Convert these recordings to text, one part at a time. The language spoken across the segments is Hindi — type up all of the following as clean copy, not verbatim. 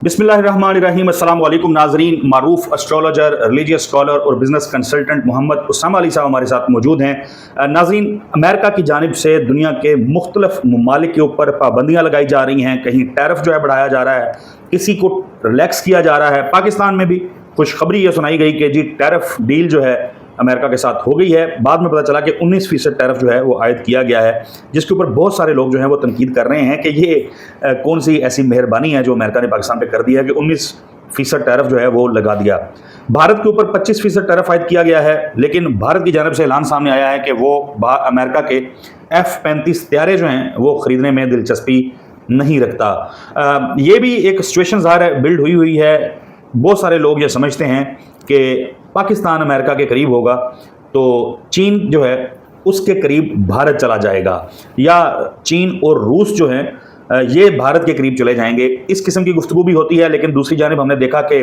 बिस्मिल्लाहिर्रहमानिर्रहीम। अस्सलाम वालेकुम नाजरीन। मारूफ एस्ट्रोलॉजर, रिलीजियस स्कॉलर और बिजनेस कंसल्टेंट मोहम्मद उसामा अली साहब हमारे साथ मौजूद हैं। नाजरीन, अमेरिका की जानिब से दुनिया के मुख्तलिफ ममालिक के ऊपर पाबंदियाँ लगाई जा रही हैं। कहीं टैरिफ जो है बढ़ाया जा रहा है, किसी को रिलैक्स किया जा रहा है। पाकिस्तान में भी खुशखबरी ये सुनाई गई कि जी टैरिफ डील जो है अमेरिका के साथ हो गई है। बाद में पता चला कि 19% टैरिफ जो है वो आयद किया गया है, जिसके ऊपर बहुत सारे लोग जो हैं वो तनकीद कर रहे हैं कि ये कौन सी ऐसी मेहरबानी है जो अमेरिका ने पाकिस्तान पे कर दी है कि 19% टैरिफ जो है वो लगा दिया। भारत के ऊपर 25% टैरिफ आयद किया गया है, लेकिन भारत की जानब से ऐलान सामने आया है कि वो अमेरिका के F-35 तैयारे जो हैं वो ख़रीदने में दिलचस्पी नहीं रखता। ये भी एक सिचुएशन ज़ाहिर है बिल्ड हुई है। बहुत सारे लोग ये समझते हैं कि पाकिस्तान अमेरिका के करीब होगा तो चीन जो है उसके करीब भारत चला जाएगा, या चीन और रूस जो है ये भारत के करीब चले जाएंगे। इस किस्म की गुफ्तगू भी होती है। लेकिन दूसरी जानिब हमने देखा कि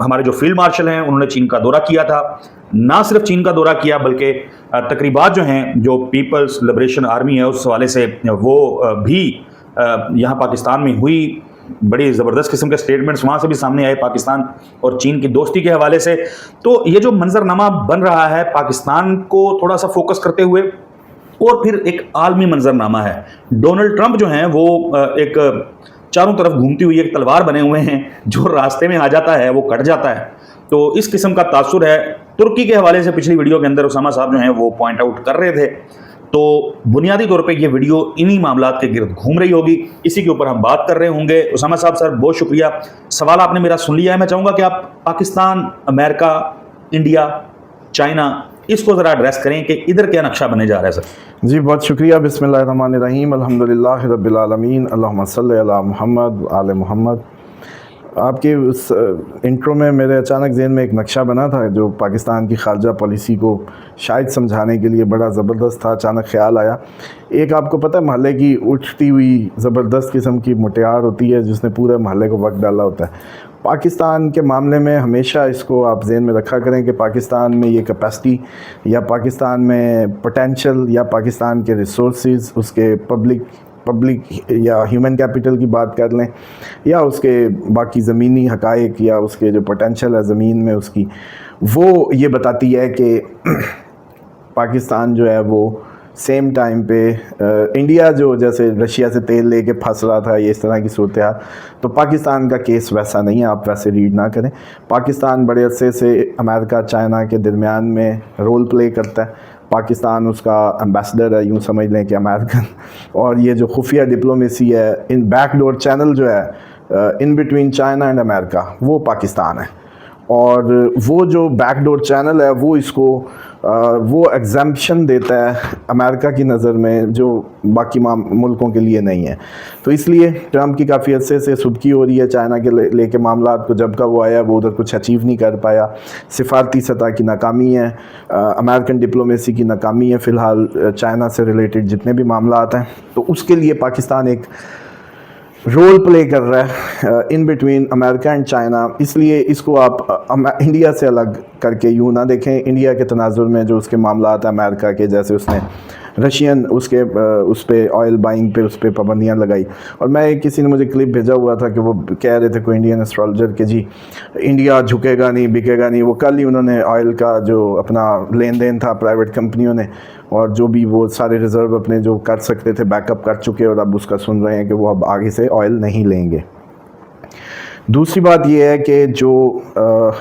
हमारे जो फील्ड मार्शल हैं उन्होंने चीन का दौरा किया था। ना सिर्फ चीन का दौरा किया बल्कि तकरीबात जो हैं जो पीपल्स लिबरेशन आर्मी है उस हवाले से वो भी यहाँ पाकिस्तान में हुई। बड़ी ज़बरदस्त किस्म के स्टेटमेंट्स वहाँ से भी सामने आए पाकिस्तान और चीन की दोस्ती के हवाले से। तो ये जो मंजरनामा बन रहा है पाकिस्तान को थोड़ा सा फोकस करते हुए, और फिर एक आलमी मंजरनामा है। डोनाल्ड ट्रंप जो हैं वो एक चारों तरफ घूमती हुई एक तलवार बने हुए हैं, जो रास्ते में आ जाता है वो कट जाता है। तो इस किस्म का तासुर है। तुर्की के हवाले से पिछली वीडियो के अंदर उसामा साहब जो हैं वो पॉइंट आउट कर रहे थे। तो बुनियादी तौर पे ये वीडियो इन्हीं मामलात के गिर्द घूम रही होगी, इसी के ऊपर हम बात कर रहे होंगे। उसामा साहब सर बहुत शुक्रिया, सवाल आपने मेरा सुन लिया है। मैं चाहूँगा कि आप पाकिस्तान, अमेरिका, इंडिया, चाइना, इसको ज़रा एड्रेस करें कि इधर क्या नक्शा बने जा रहा है सर। जी बहुत शुक्रिया। बिस्मिल्लाहिर्रहमानिर्रहीम, अल्हम्दुलिल्लाहि रब्बिल आलमीन, अल्लाहुम्मा सल्लि अला मुहम्मद आले मुहम्मद। आपके उस इंट्रो में मेरे अचानक ज़हन में एक नक्शा बना था जो पाकिस्तान की ख़ारजा पॉलिसी को शायद समझाने के लिए बड़ा ज़बरदस्त था। अचानक ख़्याल आया, एक आपको पता है महल्ले की उठती हुई ज़बरदस्त किस्म की मुटियार होती है जिसने पूरे महल्ले को वक्त डाला होता है। पाकिस्तान के मामले में हमेशा इसको आप ज़हन में रखा करें कि पाकिस्तान में ये कैपेसिटी या पाकिस्तान में पोटेंशियल या पाकिस्तान के रिसोर्सेज, उसके पब्लिक या ह्यूमन कैपिटल की बात कर लें या उसके बाकी ज़मीनी हक़ाइक़ या उसके जो पोटेंशियल है ज़मीन में उसकी, वो ये बताती है कि पाकिस्तान जो है वो सेम टाइम पे इंडिया जो जैसे रशिया से तेल लेके फंस रहा था, ये इस तरह की सूरत है। तो पाकिस्तान का केस वैसा नहीं है, आप वैसे रीड ना करें। पाकिस्तान बड़े अरसे से अमेरिका चाइना के दरमियान में रोल प्ले करता है। पाकिस्तान उसका एम्बेसडर है, यूँ समझ लें कि अमेरिकन। और ये जो खुफिया डिप्लोमेसी है, इन बैकडोर चैनल जो है in between China and America, वो पाकिस्तान है। और वो जो बैकडोर चैनल है वो इसको वो एग्जाम्पशन देता है अमेरिका की नज़र में, जो बाकी मुल्कों के लिए नहीं है। तो इसलिए ट्रंप की काफ़ी अर्से से सुदकी हो रही है चाइना के लेके मामलात को। जब का वो आया वो उधर कुछ अचीव नहीं कर पाया, सिफारती सतह की नाकामी है, अमेरिकन डिप्लोमेसी की नाकामी है फ़िलहाल चाइना से रिलेटेड जितने भी मामलात हैं। तो उसके लिए पाकिस्तान एक रोल प्ले कर रहा है in between America and China. इसलिए इसको आप इंडिया से अलग करके यूँ ना देखें। इंडिया के तनाजुर में जो उसके मामलात हैं अमेरिका के, जैसे उसने रशियन उसके उस पर ऑयल बाइंग पे उस पर पाबंदियाँ लगाई। और मैं किसी ने मुझे क्लिप भेजा हुआ था कि वो कह रहे थे कोई इंडियन एस्ट्रोलॉजर कि जी इंडिया झुकेगा नहीं, बिकेगा नहीं। वो कल ही उन्होंने ऑयल का जो अपना लेन देन था प्राइवेट कंपनियों ने, और जो भी वो सारे रिज़र्व अपने जो कर सकते थे बैकअप कर चुके, और अब उसका सुन रहे हैं कि वो अब आगे से ऑयल नहीं लेंगे। दूसरी बात ये है कि जो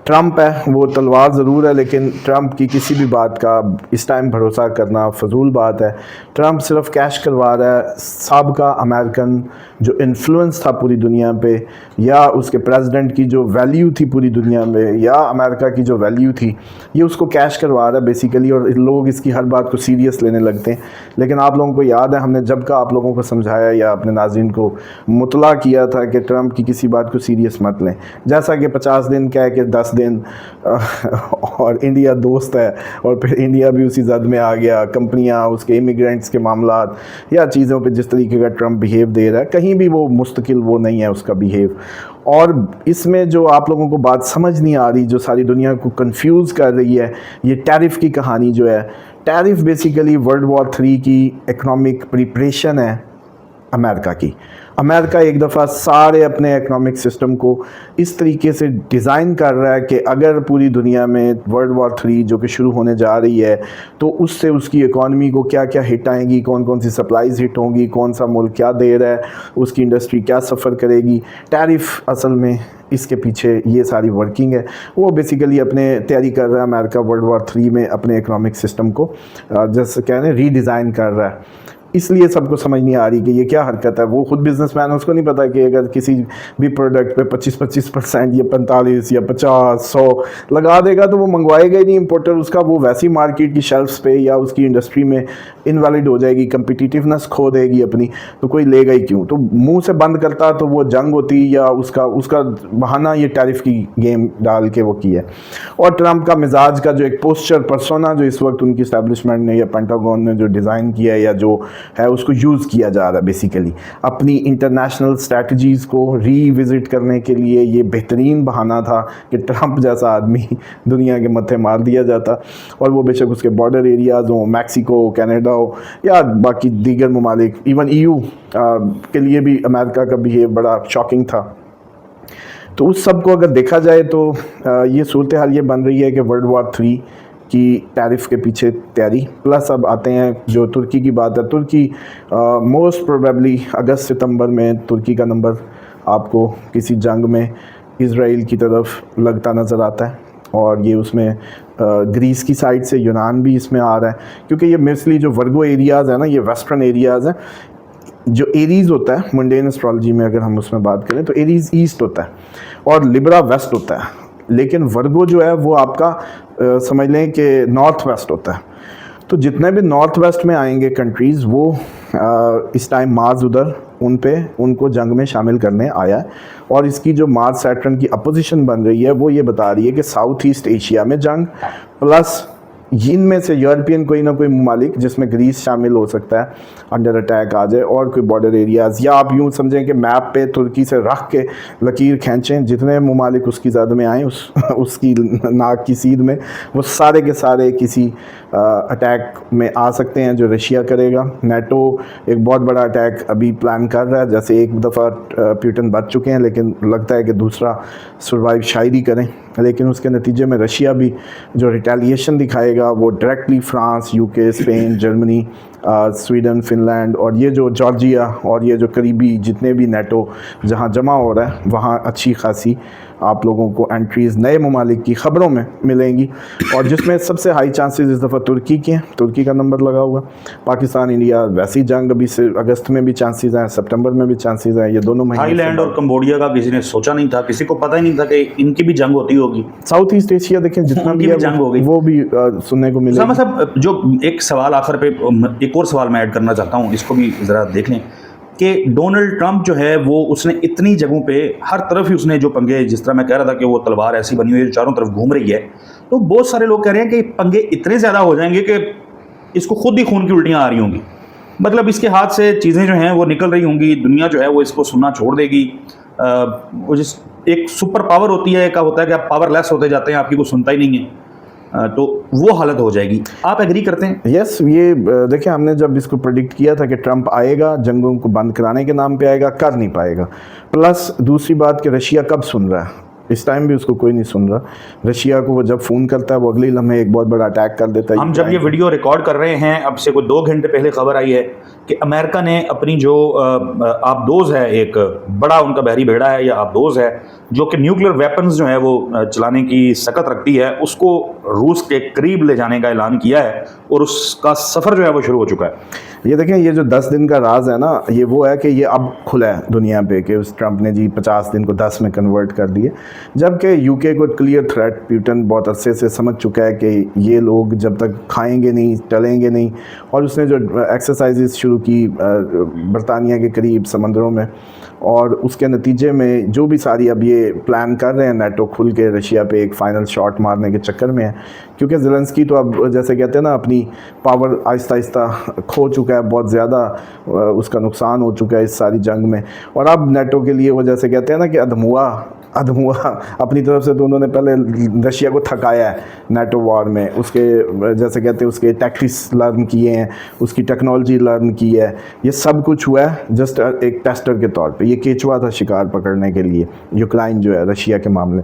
ट्रंप है वो तलवार ज़रूर है, लेकिन ट्रंप की किसी भी बात का इस टाइम भरोसा करना फजूल बात है। ट्रंप सिर्फ कैश करवा रहा है। साबिका अमेरिकन जो इन्फ्लुएंस था पूरी दुनिया पे, या उसके प्रेसिडेंट की जो वैल्यू थी पूरी दुनिया में, या अमेरिका की जो वैल्यू थी, ये उसको कैश करवा रहा है बेसिकली। और लोग इसकी हर बात को सीरियस लेने लगते हैं। लेकिन आप लोगों को याद है हमने जब का आप लोगों को समझाया या अपने नाज़रीन को मुतला किया था कि ट्रंप की किसी बात को सीरियस मत लें। जैसा कि 50 दिन कह के 10 दिन और इंडिया दोस्त है, और फिर इंडिया भी उसी जद में आ गया। कंपनियां, उसके इमिग्रेंट्स के मामलात या चीज़ों पे जिस तरीके का ट्रंप बिहेव दे रहा है, कहीं भी वो मुस्तकिल वो नहीं है उसका बिहेव। और इसमें जो आप लोगों को बात समझ नहीं आ रही, जो सारी दुनिया को कंफ्यूज कर रही है, ये टैरिफ की कहानी जो है। टैरिफ बेसिकली वर्ल्ड वॉर 3 की इकनॉमिक प्रिपरेशन है अमेरिका की। अमेरिका एक दफ़ा सारे अपने इकोनॉमिक सिस्टम को इस तरीके से डिज़ाइन कर रहा है कि अगर पूरी दुनिया में वर्ल्ड वॉर 3 जो कि शुरू होने जा रही है तो उससे उसकी इकॉनमी को क्या क्या हिट आएंगी, कौन कौन सी सप्लाईज हिट होंगी, कौन सा मुल्क क्या दे रहा है, उसकी इंडस्ट्री क्या सफ़र करेगी। टैरिफ असल में इसके पीछे ये सारी वर्किंग है। वो बेसिकली अपने तैयारी कर रहा है अमेरिका वर्ल्ड वॉर 3 में अपने इकोनॉमिक सिस्टम को जैसे कह रहे हैं रीडिज़ाइन कर रहा है। इसलिए सबको समझ नहीं आ रही कि ये क्या हरकत है। वो खुद बिजनेसमैन, उसको नहीं पता कि अगर किसी भी प्रोडक्ट पे 25% या 45 या 50-100 लगा देगा तो वो मंगवाएगा ही नहीं इम्पोर्टर उसका, वो वैसी मार्केट की शेल्फ्स पे या उसकी इंडस्ट्री में इनवैलिड हो जाएगी, कंपिटिटिवनेस खो देगी अपनी, तो कोई लेगा ही क्यों। तो मुंह से बंद करता तो वो जंग होती या उसका बहाना ये टैरिफ की गेम डाल के वो किया। और ट्रंप का मिजाज का जो एक पोस्चर पर्सोना जो इस वक्त उनकी इस्टेब्लिशमेंट ने या पेंटागन ने जो डिज़ाइन किया या जो है उसको यूज़ किया जा रहा है बेसिकली अपनी इंटरनेशनल स्ट्रैटेजीज़ को रीविज़िट करने के लिए। ये बेहतरीन बहाना था कि ट्रंप जैसा आदमी दुनिया के मत्थे मार दिया जाता और वो बेशक उसके बॉर्डर एरियाज़ हो, मैक्सिको, कनाडा हो या बाकी दीगर ममालिक, इवन EU के लिए भी अमेरिका का बिहेव बड़ा शॉकिंग था। तो उस सब को अगर देखा जाए तो ये सूरत हाल ये बन रही है कि वर्ल्ड वॉर 3 की टैरिफ के पीछे तैयारी। प्लस अब आते हैं जो तुर्की की बात है। तुर्की मोस्ट प्रोबेबली अगस्त-सितंबर में तुर्की का नंबर आपको किसी जंग में इज़राइल की तरफ लगता नज़र आता है और ये उसमें ग्रीस की साइड से यूनान भी इसमें आ रहा है, क्योंकि ये मोस्टली जो वर्गो एरियाज़ है ना, ये वेस्टर्न एरियाज़ हैं। जो एरीज़ होता है मुंडेन एस्ट्रोलॉजी में अगर हम उसमें बात करें तो एरीज़ ईस्ट होता है और लिब्रा वेस्ट होता है, लेकिन वर्गो जो है वो आपका समझ लें कि नॉर्थ वेस्ट होता है। तो जितने भी नॉर्थ वेस्ट में आएंगे कंट्रीज़ वो इस टाइम मार्स उधर उनको जंग में शामिल करने आया है। और इसकी जो मार्स सैटर्न की अपोजिशन बन रही है वो ये बता रही है कि साउथ ईस्ट एशिया में जंग, प्लस इनमें से यूरोपियन कोई ना कोई ममालिक जिसमें ग्रीस शामिल हो सकता है अंडर अटैक आ जाए, और कोई बॉर्डर एरियाज़, या आप यूँ समझें कि मैप पे तुर्की से रख के लकीर खींचें, जितने ममालिक उसकी ज़द में आएँ उसकी नाक की सीध में वो सारे के सारे किसी अटैक में आ सकते हैं जो रशिया करेगा। नेटो एक बहुत बड़ा अटैक अभी प्लान कर रहा है, जैसे एक दफ़ा प्यूटन बच चुके हैं लेकिन लगता है कि दूसरा सर्वाइव शायद ही करें, लेकिन उसके नतीजे में रशिया भी जो रिटेलिएशन दिखाएगा वो directly France, UK, Spain, Germany, Sweden, Finland और ये जो जॉर्जिया और ये जो करीबी जितने भी नेटो जहाँ जमा हो रहा है वहाँ अच्छी खासी आप लोगों को एंट्रीज़ नए ममालिक की ख़बरों में मिलेंगी, और जिसमें सबसे हाई चांसेस इस दफ़ा तुर्की के हैं। तुर्की का नंबर लगा हुआ। पाकिस्तान इंडिया वैसी जंग अभी से अगस्त में भी चांसेस हैं, सितंबर में भी चांसेस हैं, ये दोनों महीने। थाईलैंड और कंबोडिया का किसी ने सोचा नहीं था, किसी को पता ही नहीं था कि इनकी भी जंग होती होगी। साउथ ईस्ट एशिया देखें जितना भी जंग हो गई वो भी सुनने को मिलेगा। साहब जो एक सवाल आखिर पे, एक और सवाल मैं ऐड करना चाहता हूँ, इसको भी ज़रा देख लें कि डोनाल्ड ट्रंप जो है वो उसने इतनी जगहों पे हर तरफ ही उसने जो पंगे, जिस तरह मैं कह रहा था कि वो तलवार ऐसी बनी हुई है जो चारों तरफ घूम रही है, तो बहुत सारे लोग कह रहे हैं कि पंगे इतने ज़्यादा हो जाएंगे कि इसको खुद ही खून की उल्टियाँ आ रही होंगी। मतलब इसके हाथ से चीज़ें जो हैं वो निकल रही होंगी, दुनिया जो है वो इसको सुनना छोड़ देगी। वो जिस एक सुपर पावर होती है, का होता है कि आप पावरलेस होते जाते हैं, आपकी कोई सुनता ही नहीं है, तो वो हालत हो जाएगी। आप एग्री करते हैं? यस, ये देखिए हमने जब इसको प्रेडिक्ट किया था कि ट्रंप आएगा, जंगों को बंद कराने के नाम पे आएगा, कर नहीं पाएगा। प्लस दूसरी बात कि रशिया कब सुन रहा है, इस टाइम भी उसको कोई नहीं सुन रहा। रशिया को वो जब फ़ोन करता है वो अगले लम्हे एक बहुत बड़ा अटैक कर देता है। हम जब ये वीडियो रिकॉर्ड कर रहे हैं, अब से कोई 2 घंटे पहले खबर आई है कि अमेरिका ने अपनी जो आबदोज़ है, एक बड़ा उनका बहरी बेड़ा है या आबदोज़ है जो कि न्यूक्लियर वेपन्स जो है वो चलाने की सकत रखती है, उसको रूस के करीब ले जाने का ऐलान किया है और उसका सफ़र जो है वो शुरू हो चुका है। ये देखें, ये जो 10 दिन का राज है ना, ये वो है कि ये अब खुला है दुनिया पे कि उस ट्रंप ने जी 50 दिन को 10 में कन्वर्ट कर दिए, जबकि UK को क्लियर थ्रेट प्यूटन बहुत अरसे से समझ चुका है कि ये लोग जब तक खाएंगे नहीं, टलेंगे नहीं। और उसने जो एक्सरसाइजेस शुरू की बरतानिया के करीब समंदरों में, और उसके नतीजे में जो भी सारी अब ये प्लान कर रहे हैं नेटो खुल के रशिया पे एक फ़ाइनल शॉट मारने के चक्कर में है क्योंकि ज़ेलेंस्की तो अब जैसे कहते हैं ना अपनी पावर आहिस्ता आहिस्ता खो चुका है, बहुत ज़्यादा उसका नुकसान हो चुका है इस सारी जंग में। और अब नेटो के लिए वो जैसे कहते हैं ना कि अधमुआ अपनी तरफ से तो उन्होंने पहले रशिया को थकाया है नेटो वॉर में, उसके जैसे कहते हैं उसके टैक्टिक्स लर्न किए हैं, उसकी टेक्नोलॉजी लर्न की है, ये सब कुछ हुआ है जस्ट एक टेस्टर के तौर पे। ये केचुआ था शिकार पकड़ने के लिए यूक्रेन जो है रशिया के मामले।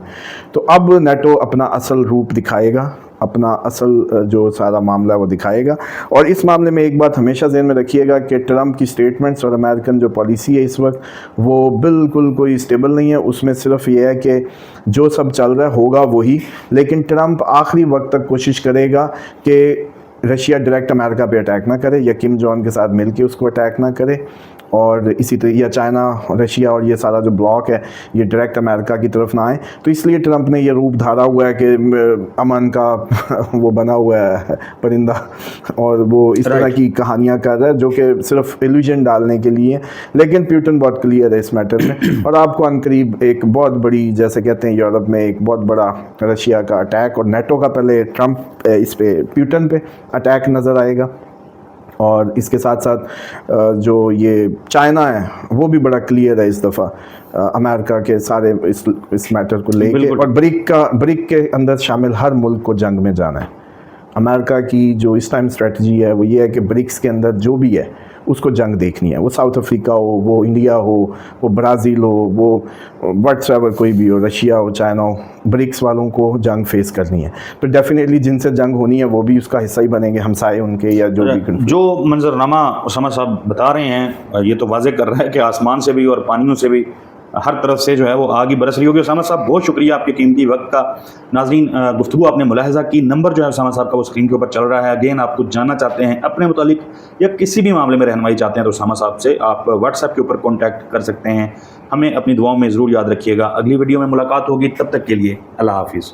तो अब नेटो अपना असल रूप दिखाएगा, अपना असल जो सारा मामला है वो दिखाएगा। और इस मामले में एक बात हमेशा ज़हन में रखिएगा कि ट्रंप की स्टेटमेंट्स और अमेरिकन जो पॉलिसी है इस वक्त वो बिल्कुल कोई स्टेबल नहीं है। उसमें सिर्फ ये है कि जो सब चल रहा है होगा वही, लेकिन ट्रंप आखिरी वक्त तक कोशिश करेगा कि रशिया डायरेक्ट अमेरिका पे अटैक ना करे या किम जॉन के साथ मिलके उसको अटैक ना करे, और इसी तरह या चाइना रशिया और ये सारा जो ब्लॉक है ये डायरेक्ट अमेरिका की तरफ ना आए। तो इसलिए ट्रंप ने ये रूप धारा हुआ है कि अमन का वो बना हुआ है परिंदा, और वो इस तरह की कहानियाँ कर रहा है जो कि सिर्फ इल्यूजन डालने के लिए। लेकिन पुतिन बहुत क्लियर है इस मैटर में, और आपको अनकरीब एक बहुत बड़ी जैसे कहते हैं यूरोप में एक बहुत बड़ा रशिया का अटैक और नेटो का पहले ट्रंप इस पे पुतिन पे अटैक नज़र आएगा। और इसके साथ साथ जो ये चाइना है वो भी बड़ा क्लियर है इस दफ़ा अमेरिका के सारे इस मैटर को लेके, और ब्रिक के अंदर शामिल हर मुल्क को जंग में जाना है। अमेरिका की जो इस टाइम स्ट्रेटजी है वो ये है कि ब्रिक्स के अंदर जो भी है उसको जंग देखनी है, वो साउथ अफ्रीका हो, वो इंडिया हो, वो ब्राज़ील हो, वो व्हाट्सएवर कोई भी हो, रशिया हो, चाइना हो, ब्रिक्स वालों को जंग फेस करनी है। तो डेफिनेटली जिनसे जंग होनी है वो भी उसका हिस्सा ही बनेंगे, हमसाए उनके या जो भी। जो मंजरनामा उसामा साहब बता रहे हैं ये तो वाज़ेह कर रहा है कि आसमान से भी और पानियों से भी हर तरफ से जो है वो आग ही बरस रही होगी। उसामा साहब बहुत शुक्रिया आपके कीमती वक्त का। नाज़रीन गुफ्तगू आपने मुलाहिज़ा की, नंबर जो है उसामा साहब का वो स्क्रीन के ऊपर चल रहा है। अगेन आप कुछ जानना चाहते हैं अपने मुतालिक या किसी भी मामले में रहनुमाई चाहते हैं तो उसामा साहब से आप व्हाट्सएप के ऊपर कॉन्टैक्ट कर सकते हैं। हमें अपनी दुआओं में ज़रूर याद रखिएगा। अगली वीडियो में मुलाकात होगी, तब तक के लिए अल्लाह हाफिज़।